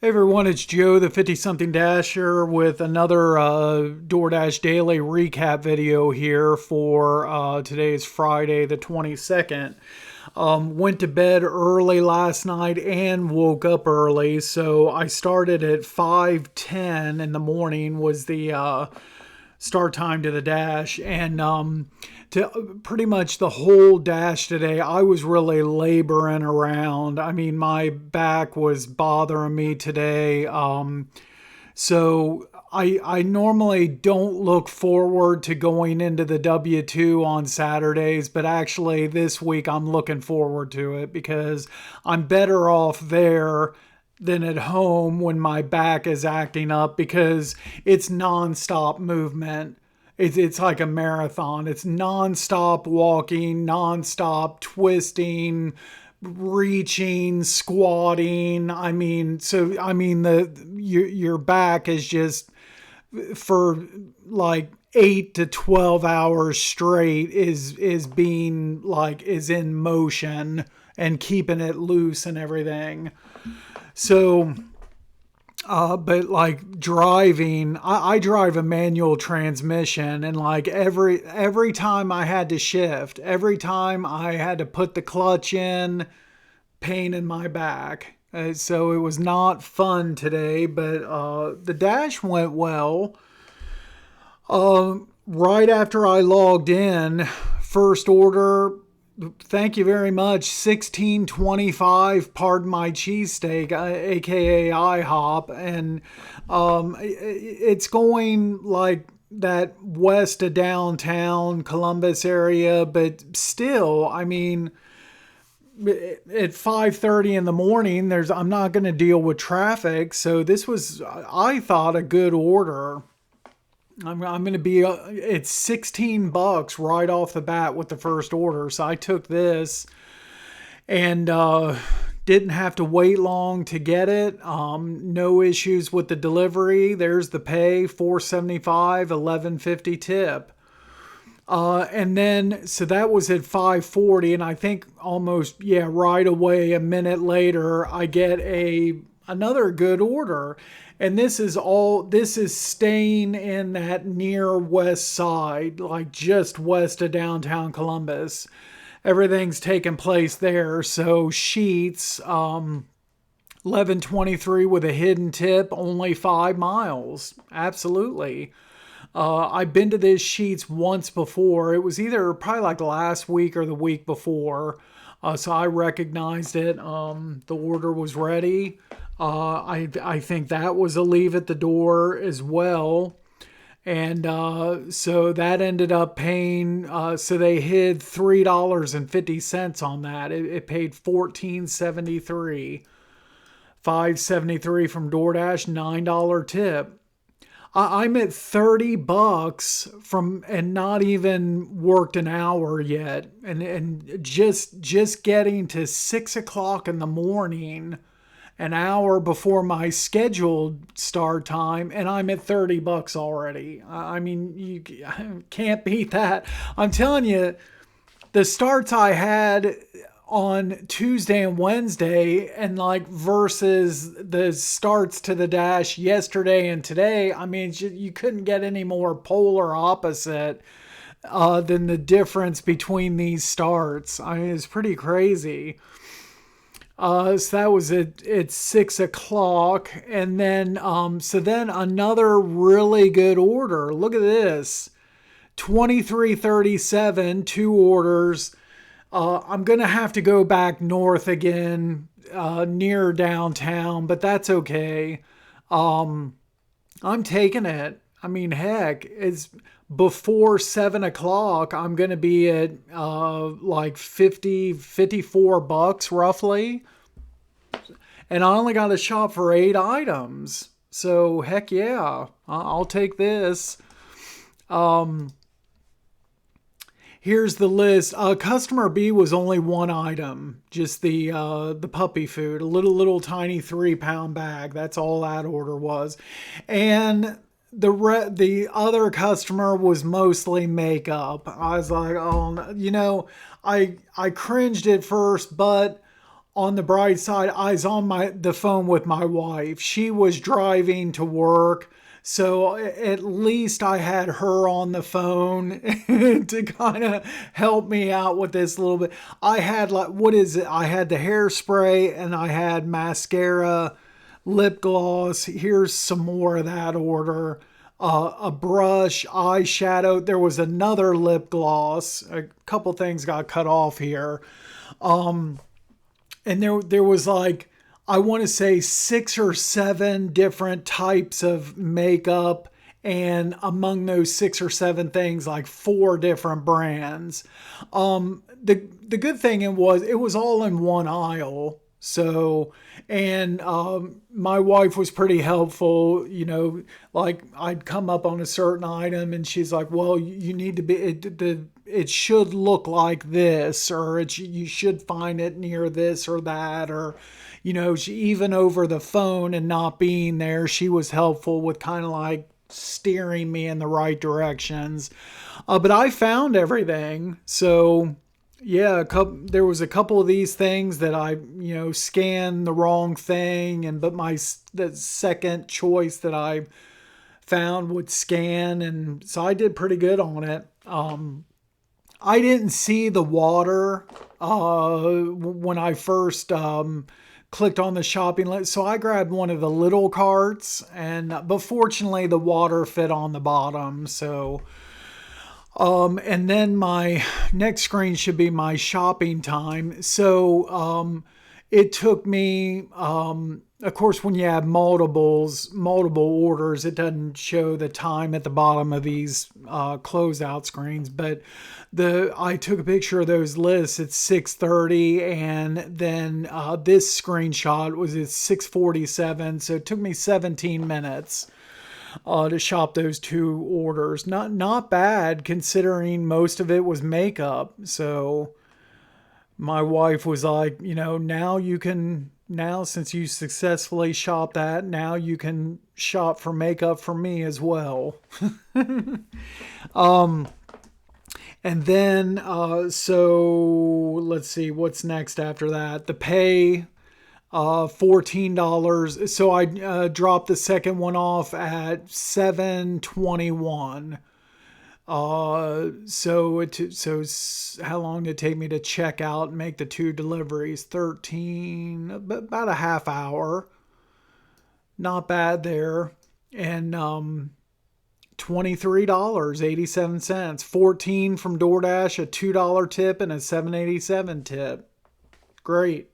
Hey everyone, it's Joe, the 50-something Dasher, with another DoorDash daily recap video here for today's Friday, the 22nd. Went to bed early last night and woke up early, so I started at 5:10 in the morning was the start time to the dash, and to pretty much the whole dash today I was really laboring around. I mean, my back was bothering me today. So I normally don't look forward to going into the W2 on Saturdays, but actually this week I'm looking forward to it because I'm better off there than at home when my back is acting up, because it's nonstop movement. It's like a marathon. It's nonstop walking, nonstop twisting, reaching, squatting. I mean your back is just, for like 8 to 12 hours straight, is in motion and keeping it loose and everything. So, but like driving, I drive a manual transmission, and like every time I had to shift, every time I had to put the clutch in, pain in my back. So it was not fun today, but the dash went well. Right after I logged in, first order, thank you very much, 1625, pardon my cheesesteak, aka IHOP. And it's going like that west of downtown Columbus area, but still, I mean, at 5:30 in the morning, I'm not going to deal with traffic, so this was, I thought, a good order. I'm going to be it's $16 right off the bat with the first order. So I took this and didn't have to wait long to get it. No issues with the delivery. There's the pay, $4.75, $11.50 tip. And then, so that was at 5:40, and I think almost, yeah, right away, a minute later, I get another good order. And this is staying in that near west side, like just west of downtown Columbus. Everything's taking place there. So sheets, 1123 with a hidden tip, only 5 miles. Absolutely. I've been to this Sheets once before. It was either probably like last week or the week before. So I recognized it. The order was ready. I think that was a leave at the door as well. And so that ended up paying, so they hid $3.50 on that. It paid $14.73. $5.73 from DoorDash, $9 tip. I'm at $30 from, and not even worked an hour yet, and just getting to 6 o'clock in the morning, an hour before my scheduled start time, and I'm at $30 already. I mean, you can't beat that. I'm telling you, the starts I had on Tuesday and Wednesday, and like versus the starts to the dash yesterday and today, I mean, you couldn't get any more polar opposite than the difference between these starts. I mean, it's pretty crazy. So that was at 6 o'clock. And then, so then another really good order. Look at this, 2337, two orders. I'm going to have to go back north again, near downtown, but that's okay. I'm taking it. I mean, heck, it's before 7 o'clock. I'm going to be at, like $54 roughly. And I only got to shop for 8 items. So heck yeah, I'll take this. Here's the list. Customer B was only one item, just the puppy food, a little tiny 3-pound bag. That's all that order was, and the other customer was mostly makeup. I was like, oh, I cringed at first, but on the bright side, I was on the phone with my wife. She was driving to work. So at least I had her on the phone to kind of help me out with this a little bit. I had like, what is it? I had the hairspray and I had mascara, lip gloss. Here's some more of that order. A brush, eyeshadow. There was another lip gloss. A couple things got cut off here. And there was like, I want to say 6 or 7 different types of makeup, and among those 6 or 7 things, like 4 different brands. The good thing it was all in one aisle. So, and my wife was pretty helpful, like I'd come up on a certain item and she's like, well, you need to be, it should look like this, or you should find it near this or that, or, even over the phone and not being there, she was helpful with kind of like steering me in the right directions. But I found everything. So, yeah, there was a couple of these things that I, scanned the wrong thing, but the second choice that I found would scan, and so I did pretty good on it. I didn't see the water when I first clicked on the shopping list, so I grabbed one of the little carts, but fortunately the water fit on the bottom, so. And then my next screen should be my shopping time. So, it took me, of course, when you have multiple orders, it doesn't show the time at the bottom of these, closeout screens, but I took a picture of those lists at 6:30, and then, this screenshot was at 6:47. So it took me 17 minutes. To shop those 2 orders. Not bad considering most of it was makeup. So my wife was like, now since you successfully shopped that, now you can shop for makeup for me as well. And then, so let's see what's next after that. The pay. $14. So I dropped the second one off at $7.21. So how long did it take me to check out and make the 2 deliveries? 13, about a half hour. Not bad there. And $23.87. 14 from DoorDash, a $2 tip and a $7.87 tip. Great.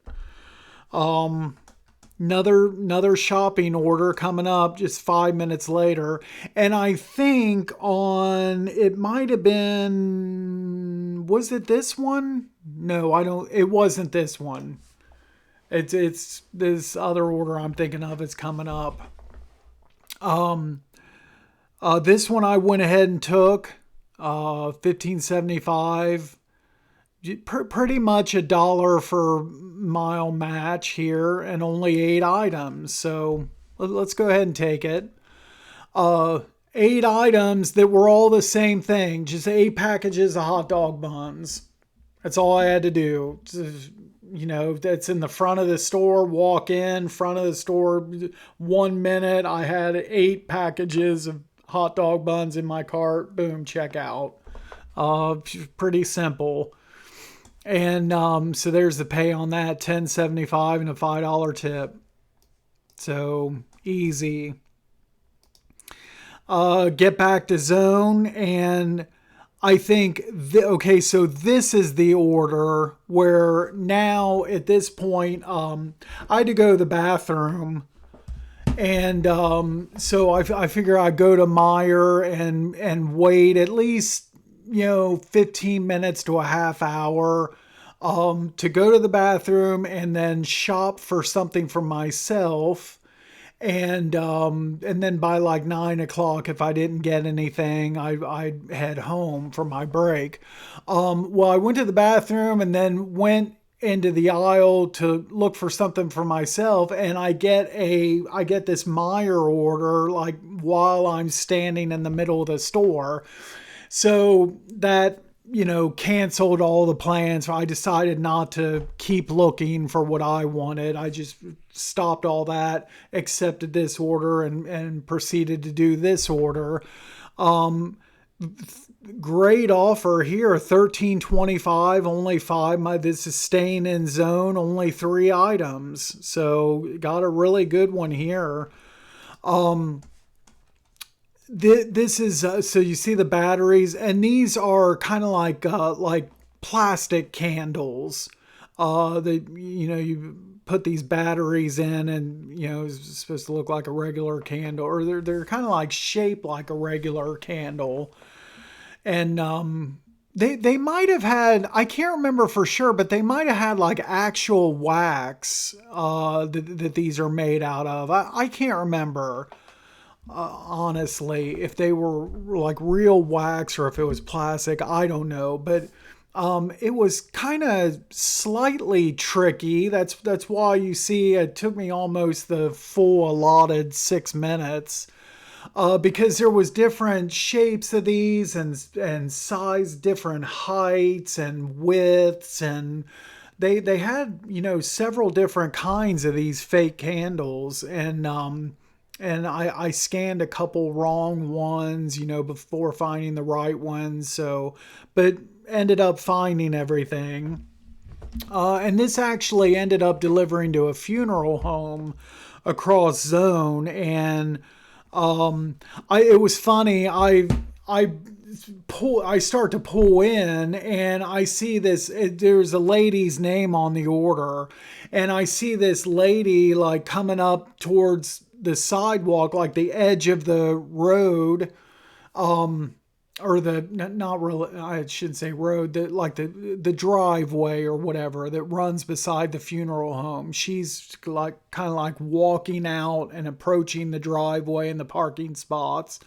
Another shopping order coming up just 5 minutes later. And I think it might have been, was it this one? No, it wasn't this one. It's this other order I'm thinking of is coming up. This one I went ahead and took, $15.75. Pretty much $1 for mile match here, and only 8 items. So let's go ahead and take it. 8 items that were all the same thing, just 8 packages of hot dog buns. That's all I had to do. That's in the front of the store. Walk in front of the store. 1 minute, I had 8 packages of hot dog buns in my cart. Boom, check out. Pretty simple. And so there's the pay on that, $10.75 and a $5 tip. So easy. Get back to zone, and I think so this is the order where now at this point I had to go to the bathroom, and so I figure I'd go to Meijer and wait at least 15 minutes to a half hour to go to the bathroom and then shop for something for myself. And then by like 9 o'clock, if I didn't get anything, I'd head home for my break. Well, I went to the bathroom and then went into the aisle to look for something for myself, and I get this Meijer order like while I'm standing in the middle of the store. So that canceled all the plans. I decided not to keep looking for what I wanted. I just stopped all that, accepted this order, and proceeded to do this order. Great offer here, 13.25, only five. This is staying in zone, only 3 items. So got a really good one here. This is so you see the batteries, and these are kind of like plastic candles. You put these batteries in, and it's supposed to look like a regular candle, or they're kind of like shaped like a regular candle. And they might have had, I can't remember for sure, but they might have had like actual wax that these are made out of. I can't remember. Honestly, if they were like real wax or if it was plastic, I don't know. But it was kind of slightly tricky. That's why you see it took me almost the full allotted 6 minutes. Because there was different shapes of these and size, different heights and widths, and they had several different kinds of these fake candles, and I scanned a couple wrong ones, before finding the right ones. So, but ended up finding everything. And this actually ended up delivering to a funeral home across zone. And it was funny. I start to pull in, and I see this. There's a lady's name on the order, and I see this lady like coming up towards the sidewalk, like the edge of the road, or the not really, I shouldn't say road, the driveway or whatever that runs beside the funeral home. She's like kind of like walking out and approaching the driveway and the parking spots,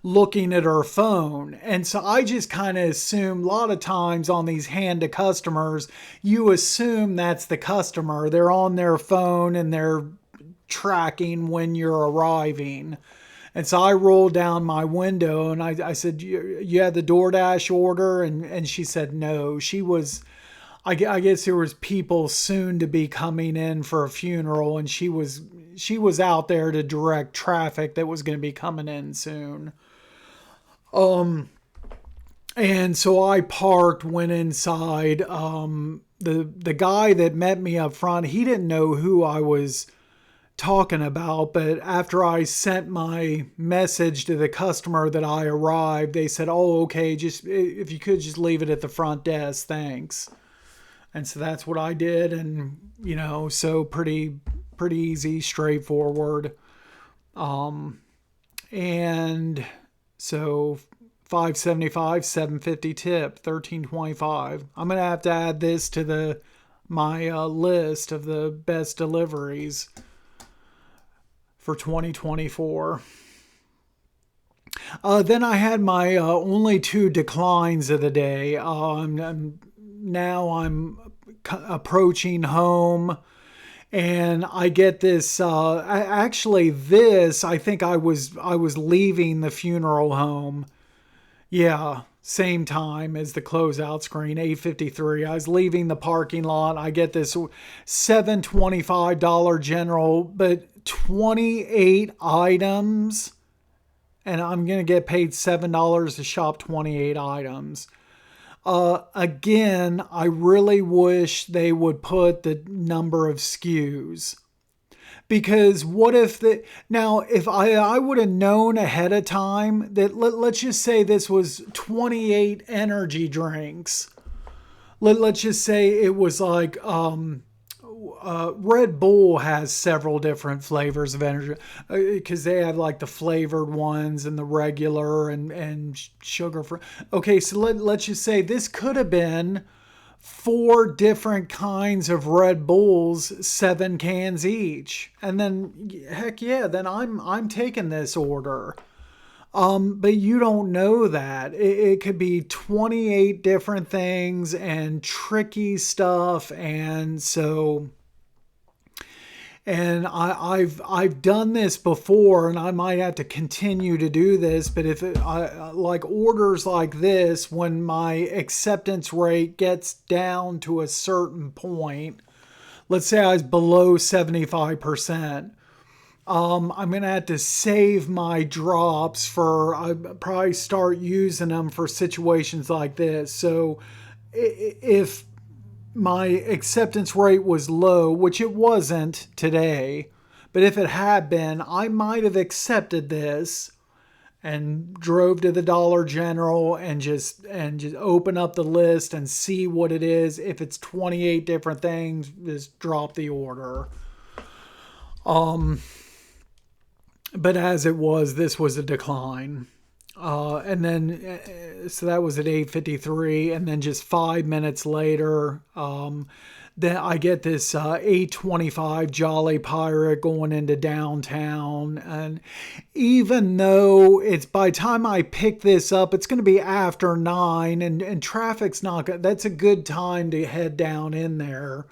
looking at her phone. And so I just kind of assume, a lot of times on these hand to customers, you assume that's the customer. They're on their phone and they're tracking when you're arriving. And so I rolled down my window and I said, you had the DoorDash order? And she said no. She was, I guess there was people soon to be coming in for a funeral, and she was out there to direct traffic that was going to be coming in soon. And so I parked, went inside. The guy that met me up front, he didn't know who I was talking about, but after I sent my message to the customer that I arrived, they said, "Oh, okay, just if you could just leave it at the front desk, thanks." And so that's what I did, and so pretty easy, straightforward. And so $5.75, $7.50 tip, $13.25. I'm gonna have to add this to my list of the best deliveries for 2024. Then I had my only 2 declines of the day. Now I'm approaching home, and I get this. Actually, I think I was leaving the funeral home. Yeah, same time as the closeout screen, 8:53. I was leaving the parking lot. I get this $7.25 general, but 28 items, and I'm going to get paid $7 to shop 28 items. Again, I really wish they would put the number of SKUs, because what if if I would have known ahead of time that let's just say this was 28 energy drinks. Let's just say it was like, Red Bull has several different flavors of energy, because they have like the flavored ones and the regular and sugar free. Okay, so let's just say this could have been 4 different kinds of Red Bulls, 7 cans each, and then heck yeah, then I'm taking this order. But you don't know that. It could be 28 different things and tricky stuff. And so And I've done this before, and I might have to continue to do this. But if like orders like this, when my acceptance rate gets down to a certain point, let's say I was below 75%, I'm gonna have to save my drops for. I probably start using them for situations like this. So if my acceptance rate was low, which it wasn't today, but if it had been, I might have accepted this and drove to the Dollar General and just open up the list and see what it is. If it's 28 different things, just drop the order. But as it was, this was a decline. And then, so that was at 8:53, and then just 5 minutes later, then I get this 8:25 Jolly Pirate going into downtown. And even though it's by the time I pick this up, it's going to be after 9, and traffic's not good. That's a good time to head down in there.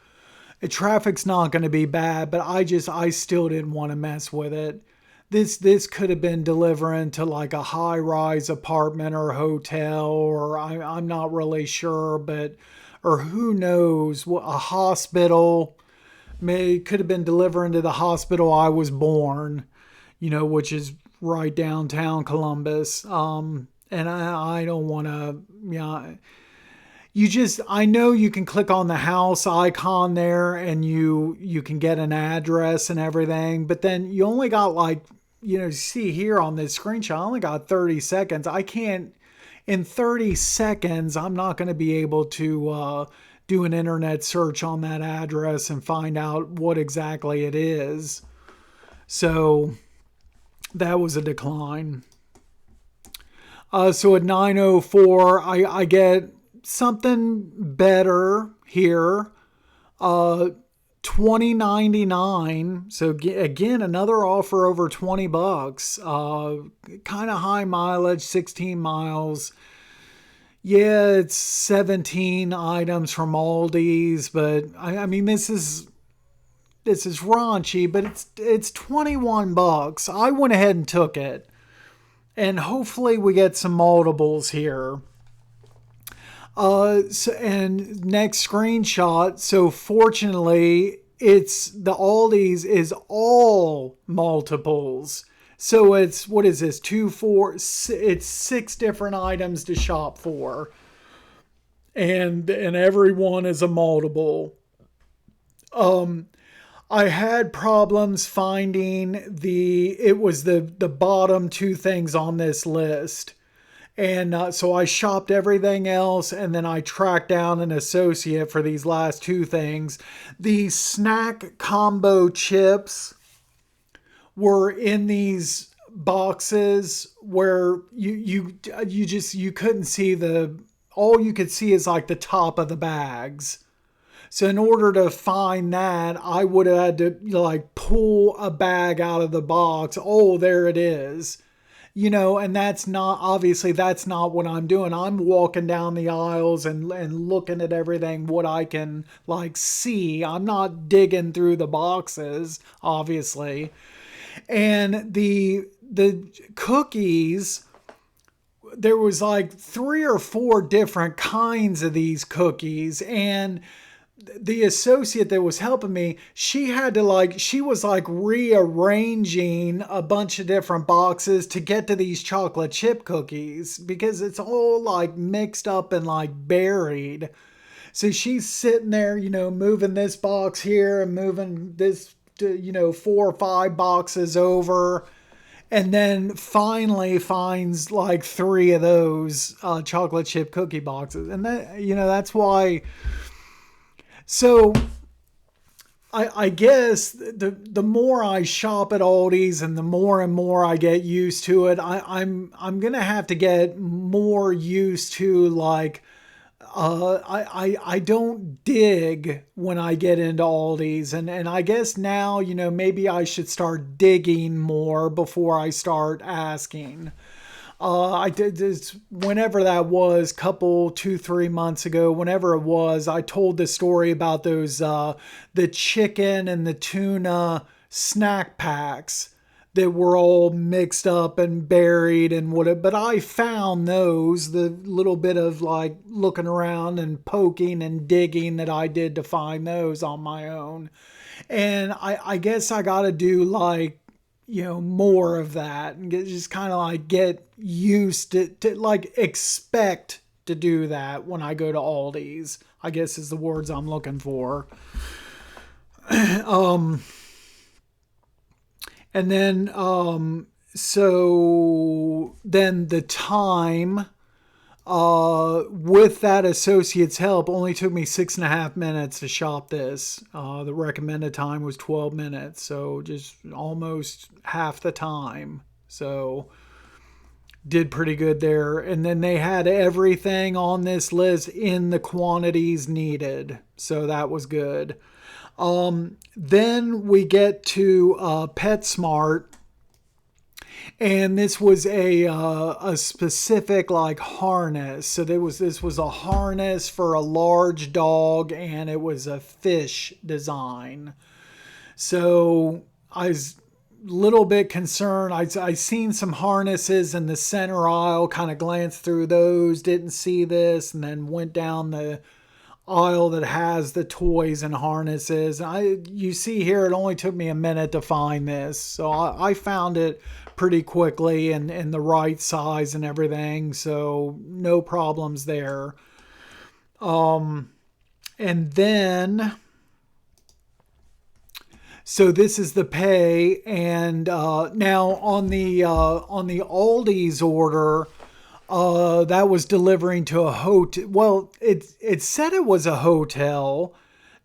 Traffic's not going to be bad, but I still didn't want to mess with it. This could have been delivering to like a high-rise apartment or hotel, or I'm not really sure, but or who knows, what a hospital. Could have been delivering to the hospital I was born, which is right downtown Columbus. And I don't want to, I know you can click on the house icon there and you can get an address and everything, but then you only got like, see here on this screenshot, I only got 30 seconds. I can't, in 30 seconds, I'm not going to be able to do an internet search on that address and find out what exactly it is. So that was a decline. So at 9:04, I get something better here. $20.99. So again, another offer over $20. Kind of high mileage, 16 miles. Yeah, it's 17 items from Aldi's, but I mean this is raunchy, but it's $21. I went ahead and took it, and hopefully we get some multiples here. And next screenshot. So fortunately, it's the Aldi's is all multiples. So it's, what is this? 2, 4, it's 6 different items to shop for. And every one is a multiple. I had problems finding it was the bottom 2 things on this list. And so I shopped everything else, and then I tracked down an associate for these last 2 things. The snack combo chips were in these boxes where you couldn't see all you could see is like the top of the bags. So in order to find that, I would have had to like pull a bag out of the box. Oh, there it is. And that's not what I'm doing. I'm walking down the aisles and looking at everything, what I can like see. I'm not digging through the boxes, obviously. And the cookies, there was like 3 or 4 different kinds of these cookies, and the associate that was helping me, she was rearranging a bunch of different boxes to get to these chocolate chip cookies because it's all like mixed up and like buried. So she's sitting there, moving this box here and moving this, 4 or 5 boxes over. And then finally finds like 3 of those chocolate chip cookie boxes. And that's why. So I guess the more I shop at Aldi's and the more and more I get used to it, I'm gonna have to get more used to like I don't dig when I get into Aldi's, and I guess now maybe I should start digging more before I start asking. I did this whenever that was, couple 2-3 months ago, whenever it was. I told the story about those the chicken and the tuna snack packs that were all mixed up and buried and whatever. But I found those, the little bit of like looking around and poking and digging that I did to find those on my own. And I guess I got to do like, more of that and just kind of like get used to like expect to do that when I go to Aldi's, I guess is the words I'm looking for. And then, so then the time, with that associate's help, only took me 6.5 minutes to shop this. The recommended time was 12 minutes, so just almost half the time. So did pretty good there. And then they had everything on this list in the quantities needed, so that was good. Then we get to PetSmart, and this was a specific like harness. So this was a harness for a large dog, and it was a fish design. So I was a little bit concerned. I seen some harnesses in the center aisle, kind of glanced through those, didn't see this, and then went down the aisle that has the toys and harnesses. You see here, it only took me a minute to find this. So I found it pretty quickly and in the right size and everything. So no problems there. And then, so this is the pay. And now on the Aldi's order, that was delivering to a hotel. Well, it said it was a hotel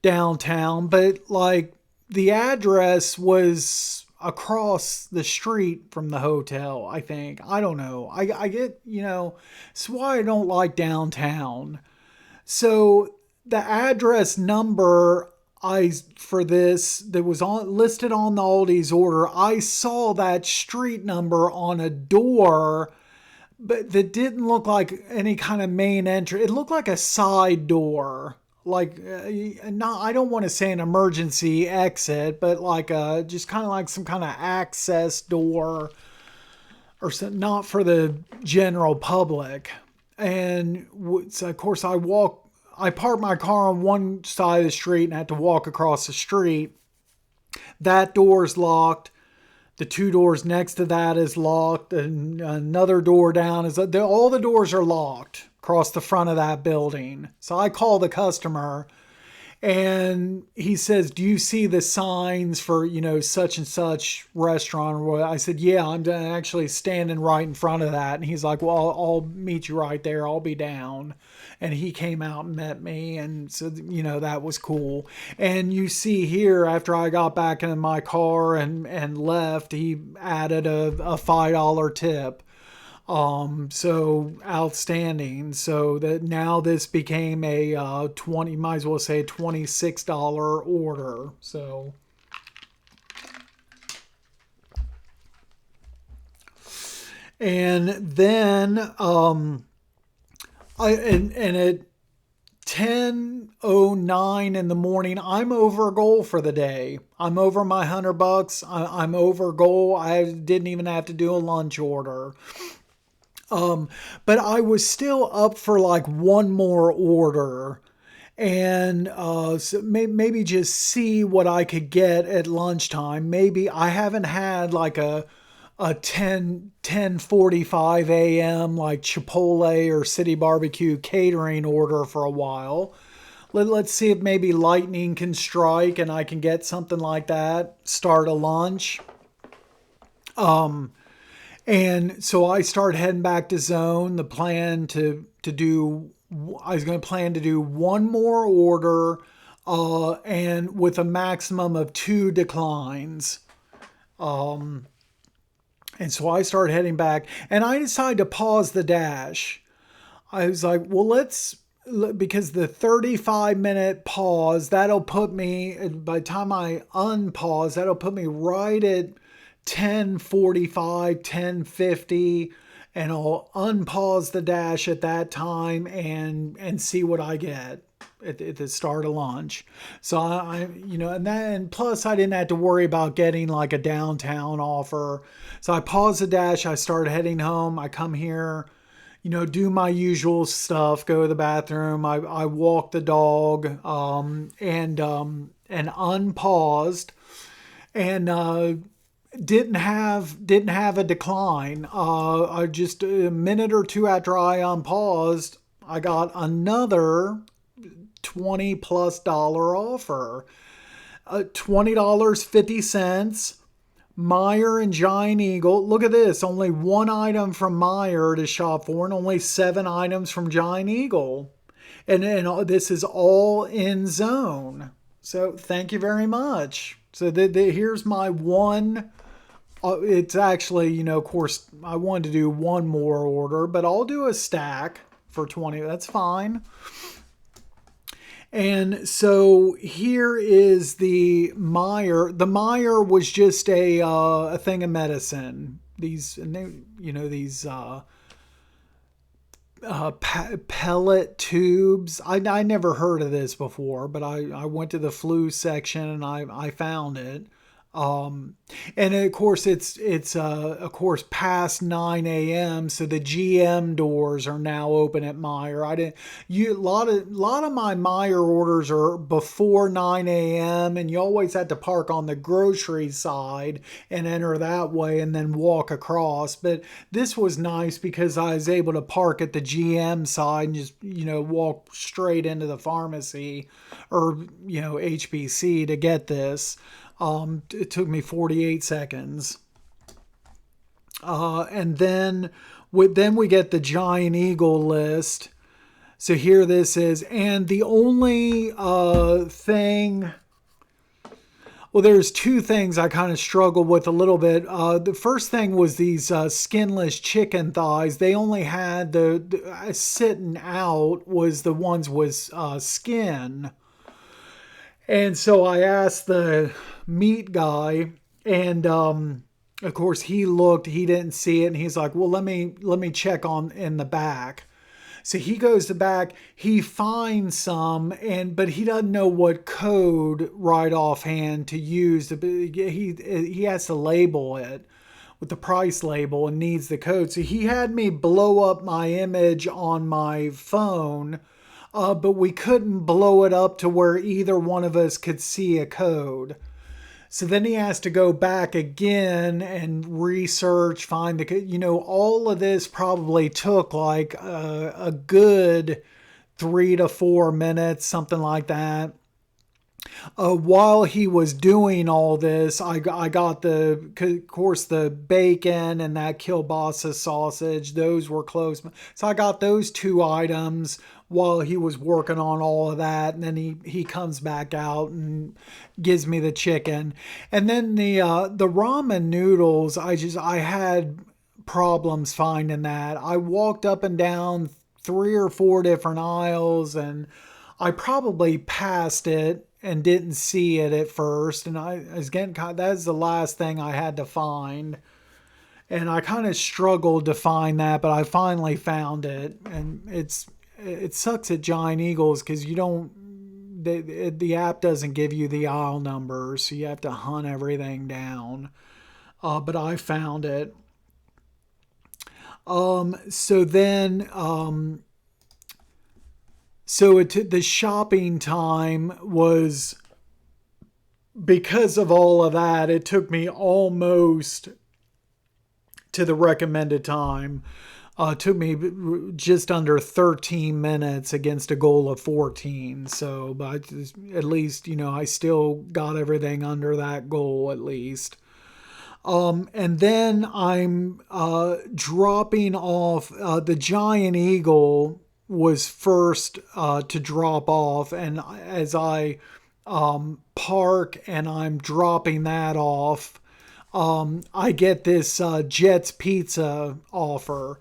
downtown, but like the address was across the street from the hotel, I think. I don't know. I get, it's why I don't like downtown. So the address number for this that was listed on the Aldi's order, I saw that street number on a door, but that didn't look like any kind of main entry. It looked like a side door, like not. I don't want to say an emergency exit, but like just kind of like some kind of access door, or some, not for the general public. And so of course I parked my car on one side of the street and had to walk across the street. That door's locked. The two doors next to that is locked, and another door down is all the doors are locked across the front of that building. So I call the customer, and he says, "Do you see the signs for, such and such restaurant?" I said, "Yeah, I'm actually standing right in front of that." And he's like, "Well, I'll meet you right there. I'll be down." And he came out and met me, and so that was cool. And you see here, after I got back in my car and left, he added a $5 tip. So outstanding. So that now this became a 20, might as well say $26 order. So and then and at 10:09 in the morning, I'm over goal for the day. I'm over my $100. I'm over goal. I didn't even have to do a lunch order. But I was still up for like one more order, and so maybe just see what I could get at lunchtime. Maybe I haven't had like a 10:45 a.m. like Chipotle or City Barbecue catering order for a while. Let's see if maybe lightning can strike and I can get something like that, start a lunch. And so I start heading back to Zone. The plan to do, I was going to plan to do one more order, and with a maximum of 2 declines. And so I start heading back, and I decided to pause the dash. I was like, well, because the 35-minute pause, that'll put me, by the time I unpause, that'll put me right at 10:45, 10:50, and I'll unpause the dash at that time and see what I get at the start of lunch. So and plus I didn't have to worry about getting like a downtown offer. So I pause the dash, I start heading home, I come here, do my usual stuff, go to the bathroom, I walk the dog, and unpaused, and didn't have a decline. I just a minute or two after I unpaused, I got another $20+ offer. $20.50. Meyer and Giant Eagle. Look at this. Only one item from Meyer to shop for, and only 7 items from Giant Eagle. And this is all in zone. So thank you very much. So here's my one. It's actually, of course, I wanted to do one more order, but I'll do a stack for 20. That's fine. And so here is the Meyer. The Meyer was just a thing of medicine. These, pellet tubes. I never heard of this before, but I went to the flu section and I found it. And of course it's of course past 9 a.m. So the GM doors are now open at Meijer. A lot of my Meijer orders are before 9 a.m. and you always had to park on the grocery side and enter that way and then walk across. But this was nice because I was able to park at the GM side and just, walk straight into the pharmacy or, HBC to get this. It took me 48 seconds. And then we get the Giant Eagle list. So here this is. And the only thing... Well, there's 2 things I kind of struggled with a little bit. The first thing was these skinless chicken thighs. They only had the sitting out was the ones with skin. And so I asked the meat guy, and of course he didn't see it, and he's like, well, let me check in the back. So he goes to back, he finds some, but he doesn't know what code right offhand to use. He has to label it with the price label and needs the code. So he had me blow up my image on my phone, but we couldn't blow it up to where either one of us could see a code. So then he has to go back again and research, find the code. All of this probably took like a good 3 to 4 minutes, something like that. While he was doing all this, I got of course, the bacon and that kielbasa sausage. Those were close. So I got those 2 items while he was working on all of that. And then he comes back out and gives me the chicken. And then the ramen noodles, I had problems finding that. I walked up and down 3 or 4 different aisles and I probably passed it and didn't see it at first. And I was getting that's the last thing I had to find. And I kind of struggled to find that, but I finally found it. And it sucks at Giant Eagles because the app doesn't give you the aisle numbers, so you have to hunt everything down. But I found it. So then, the shopping time was, because of all of that, it took me almost to the recommended time. It took me just under 13 minutes against a goal of 14. So, but at least, I still got everything under that goal at least. And then I'm dropping off the Giant Eagle was first to drop off, and as I park and I'm dropping that off, I get this Jets Pizza offer.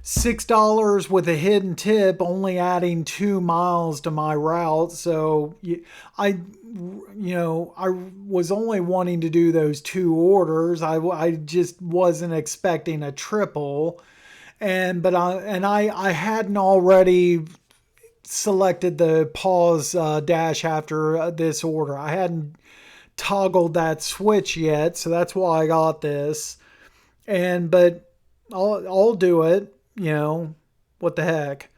$6 with a hidden tip, only adding 2 miles to my route. So I was only wanting to do those 2 orders. I just wasn't expecting a triple. I hadn't already selected the pause dash after this order. I hadn't toggled that switch yet, so that's why I got this. But I'll do it, what the heck.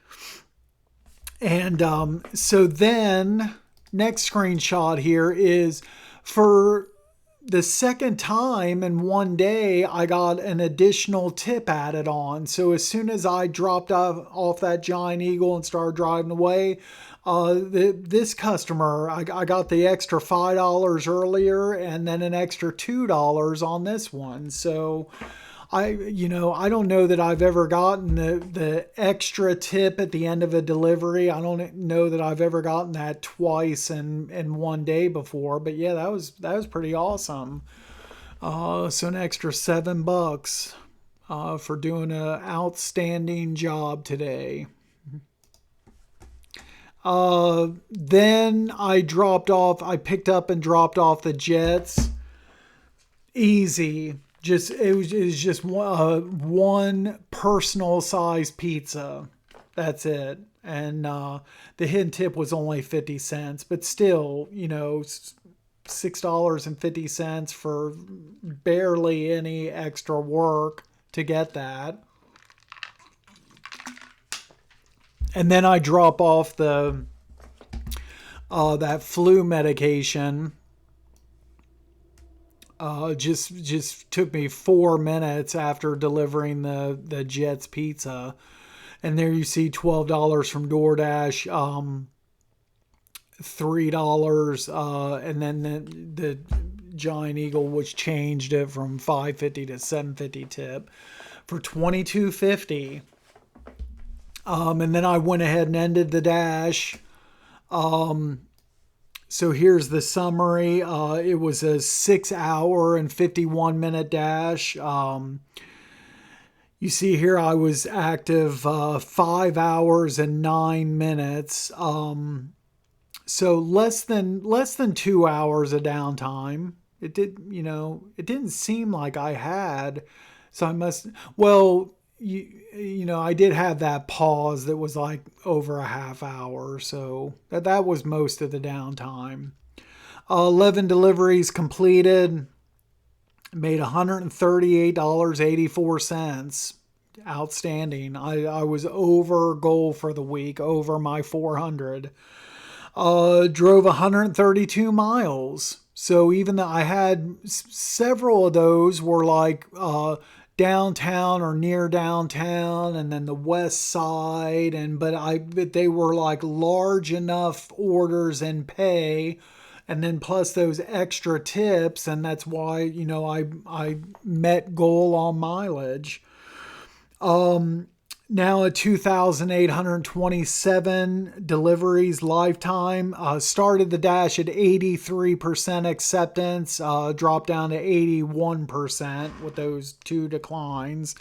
And so then next screenshot here is for the second time in one day, I got an additional tip added on. So as soon as I dropped off that Giant Eagle and started driving away, this customer, I got the extra $5 earlier and then an extra $2 on this one. So I don't know that I've ever gotten the extra tip at the end of a delivery. I don't know that I've ever gotten that twice in one day before. But yeah, that was pretty awesome. So an extra $7 for doing an outstanding job today. Then I picked up and dropped off the Jets. Easy. It was just one personal size pizza. That's it. And the hidden tip was only 50 cents, but still, $6.50 for barely any extra work to get that. And then I drop off the that flu medication. Just took me 4 minutes after delivering the Jets pizza. And there you see $12 from DoorDash, $3, and then the Giant Eagle, which changed it from $5.50 to $7.50 tip for $22.50. And then I went ahead and ended the dash. So here's the summary. It was a 6 hour and 51 minute dash. You see here I was active 5 hours and 9 minutes. So less than 2 hours of downtime. It didn't seem like I had. So I must, well, I did have that pause that was like over a half hour. So that was most of the downtime. 11 deliveries completed. Made $138.84. Outstanding. I was over goal for the week, over my 400. Drove 132 miles. So even though I had several of those were like downtown or near downtown, and then the west side, but they were like large enough orders and pay, and then plus those extra tips, and that's why I met goal on mileage. Now at 2,827 deliveries lifetime. Started the dash at 83% acceptance, dropped down to 81% with those two declines.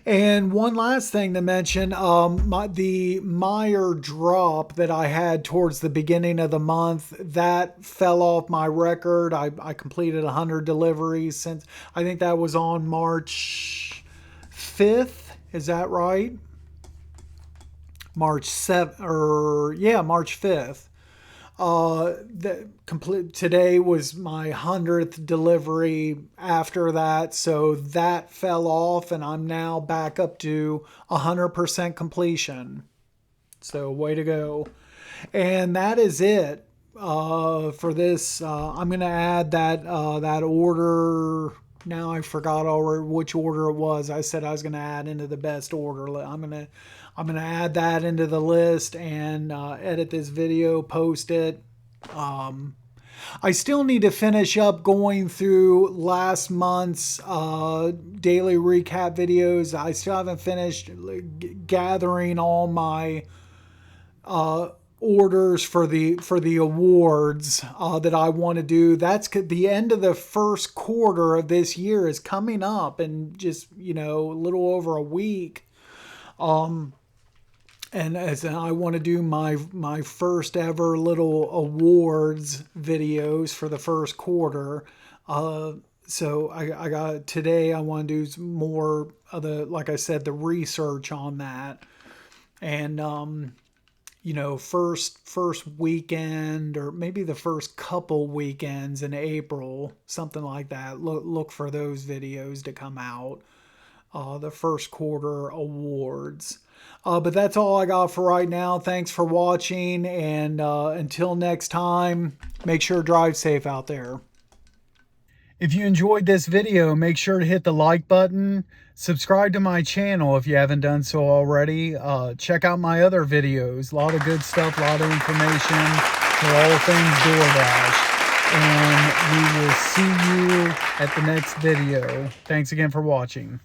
And one last thing to mention, the Meyer drop that I had towards the beginning of the month, that fell off my record. I completed 100 deliveries since, I think that was on March 5th. Is that right? March 7th, March 5th. Today was my 100th delivery after that, so that fell off, and I'm now back up to 100% completion. So way to go. And that is it for this. I'm going to add that order. Now I forgot already which order it was. I said I was going to add into the best order. I'm going to add that into the list and edit this video, post it. I still need to finish up going through last month's daily recap videos. I still haven't finished gathering all my orders for the awards that I want to do. That's the end of the first quarter of this year is coming up in just a little over a week. And as I want to do my first ever little awards videos for the first quarter. So I got today. I want to do some more of the, like I said, the research on that, and first weekend or maybe the first couple weekends in April, something like that. Look for those videos to come out. The first quarter awards. But that's all I got for right now. Thanks for watching, and until next time, make sure to drive safe out there. If you enjoyed this video, make sure to hit the like button. Subscribe to my channel if you haven't done so already. Check out my other videos. A lot of good stuff, a lot of information for all things DoorDash. And we will see you at the next video. Thanks again for watching.